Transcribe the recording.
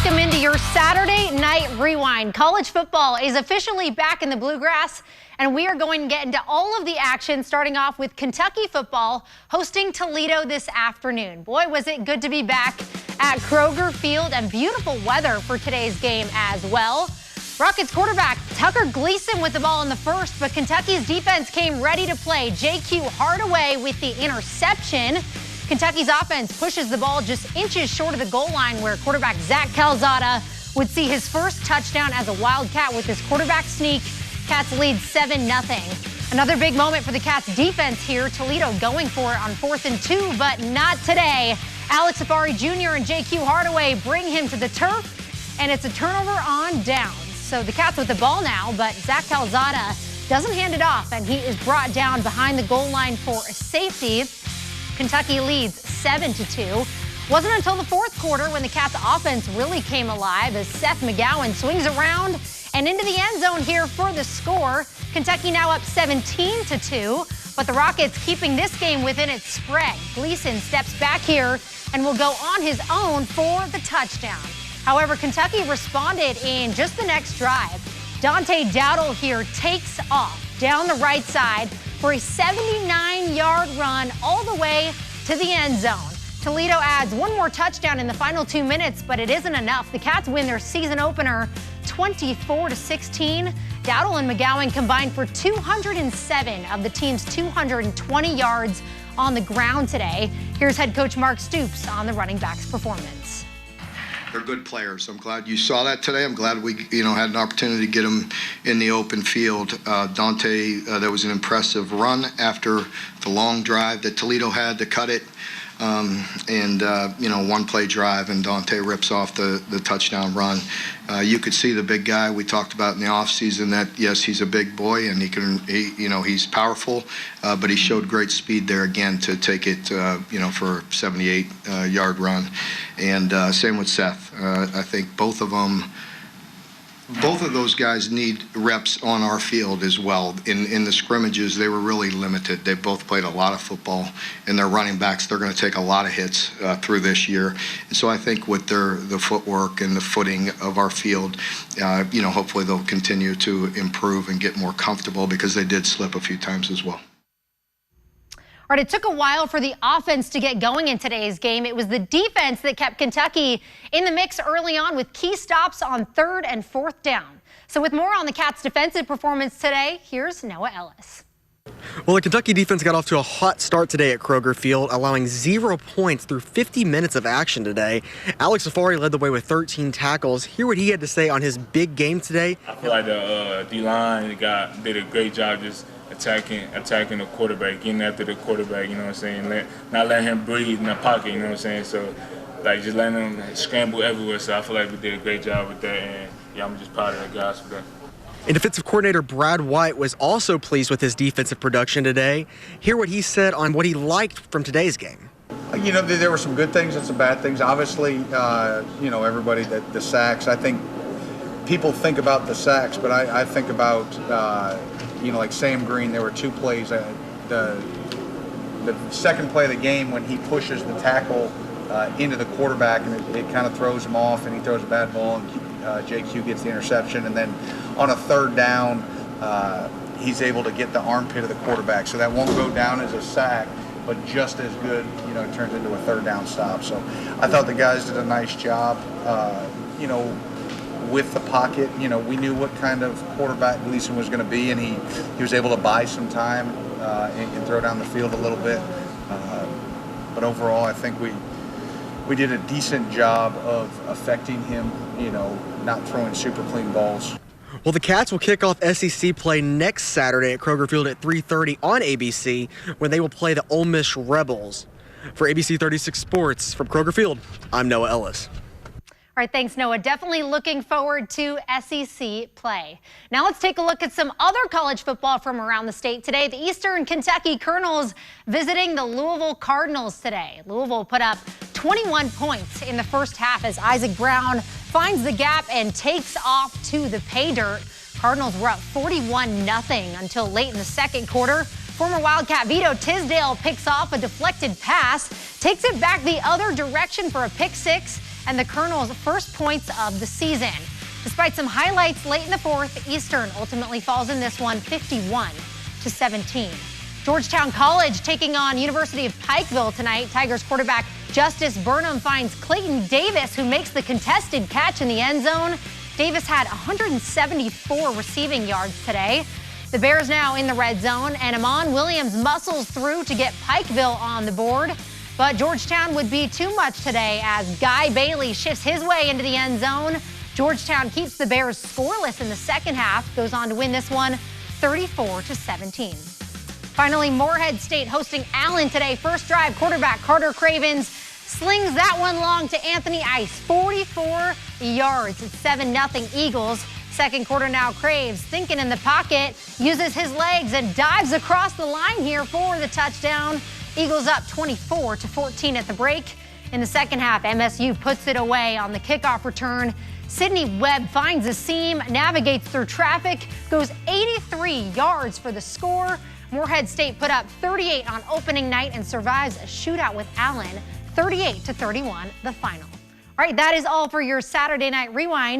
Welcome into your Saturday Night Rewind. College football is officially back in the Bluegrass, and we are going to get into all of the action, starting off with Kentucky football hosting Toledo this afternoon. Boy, was it good to be back at Kroger Field, and beautiful weather for today's game as well. Rockets quarterback Tucker Gleason with the ball in the first, but Kentucky's defense came ready to play. J.Q. Hardaway with the interception. Kentucky's offense pushes the ball just inches short of the goal line, where quarterback Zach Calzada would see his first touchdown as a Wildcat with his quarterback sneak. Cats lead 7-0. Another big moment for the Cats defense here. Toledo going for it on 4th and 2, but not today. Alex Safari Jr. and J.Q. Hardaway bring him to the turf, and it's a turnover on downs. So the Cats with the ball now, but Zach Calzada doesn't hand it off, and he is brought down behind the goal line for a safety. Kentucky leads 7-2. Wasn't until the fourth quarter when the Cats offense really came alive as Seth McGowan swings around and into the end zone here for the score. Kentucky now up 17-2, but the Rockets keeping this game within its spread. Gleason steps back here and will go on his own for the touchdown. However, Kentucky responded in just the next drive. Dante Dowdle here takes off down the right side for a 79-yard run all the way to the end zone. Toledo adds one more touchdown in the final 2 minutes, but it isn't enough. The Cats win their season opener 24-16. Dowdle and McGowan combined for 207 of the team's 220 yards on the ground today. Here's head coach Mark Stoops on the running backs' performance. They're good players. I'm glad you saw that today. I'm glad we, had an opportunity to get them in the open field. Dante, that was an impressive run after the long drive that Toledo had to cut it. One-play drive, and Dante rips off the touchdown run. You could see the big guy we talked about in the offseason that, yes, he's a big boy and he's powerful, but he showed great speed there again to take it, for a 78-yard run. And same with Seth. I think both of those guys need reps on our field as well. In the scrimmages, they were really limited. They both played a lot of football, and their running backs, they're going to take a lot of hits through this year. And so I think with the footwork and the footing of our field, hopefully they'll continue to improve and get more comfortable, because they did slip a few times as well. All right, it took a while for the offense to get going in today's game. It was the defense that kept Kentucky in the mix early on with key stops on 3rd and 4th down. So with more on the Cats' defensive performance today, here's Noah Ellis. Well, the Kentucky defense got off to a hot start today at Kroger Field, allowing 0 points through 50 minutes of action today. Alex Safari led the way with 13 tackles. Hear what he had to say on his big game today. I feel like the D-line did a great job just attacking the quarterback, getting after the quarterback, not letting him breathe in the pocket, So, just letting him scramble everywhere. So I feel like we did a great job with that, and I'm just proud of the guys for that. And defensive coordinator Brad White was also pleased with his defensive production today. Hear what he said on what he liked from today's game. There were some good things and some bad things. Obviously, everybody, the sacks. I think people think about the sacks, but I think about, like Sam Green, there were 2 plays. The second play of the game when he pushes the tackle into the quarterback, and it kind of throws him off, and he throws a bad ball, and J.Q. gets the interception. And then on a 3rd down, he's able to get the armpit of the quarterback. So that won't go down as a sack, but just as good, it turns into a 3rd down stop. So I thought the guys did a nice job, with the pocket. We knew what kind of quarterback Gleason was going to be, and he was able to buy some time and throw down the field a little bit. But overall, I think we did a decent job of affecting him, not throwing super clean balls. Well, the Cats will kick off SEC play next Saturday at Kroger Field at 3:30 on ABC, when they will play the Ole Miss Rebels. For ABC 36 Sports, from Kroger Field, I'm Noah Ellis. All right, thanks, Noah. Definitely looking forward to SEC play. Now let's take a look at some other college football from around the state today. The Eastern Kentucky Colonels visiting the Louisville Cardinals today. Louisville put up 21 points in the first half as Isaac Brown finds the gap and takes off to the pay dirt. Cardinals were up 41-0 until late in the second quarter. Former Wildcat Vito Tisdale picks off a deflected pass, takes it back the other direction for a pick six, and the Colonels' first points of the season. Despite some highlights late in the fourth, Eastern ultimately falls in this one 51-17. Georgetown College taking on University of Pikeville tonight. Tigers quarterback Justice Burnham finds Clayton Davis, who makes the contested catch in the end zone. Davis had 174 receiving yards today. The Bears now in the red zone, and Amon Williams muscles through to get Pikeville on the board. But Georgetown would be too much today as Guy Bailey shifts his way into the end zone. Georgetown keeps the Bears scoreless in the second half, goes on to win this one 34-17. Finally, Morehead State hosting Allen today. First drive, quarterback Carter Cravens slings that one long to Anthony Ice, 44 yards. It's 7-0 Eagles. Second quarter now, Craves thinking in the pocket, uses his legs and dives across the line here for the touchdown. Eagles up 24-14 at the break. In the second half, MSU puts it away on the kickoff return. Sydney Webb finds a seam, navigates through traffic, goes 83 yards for the score. Morehead State put up 38 on opening night and survives a shootout with Allen, 38-31, the final. All right, that is all for your Saturday Night Rewind.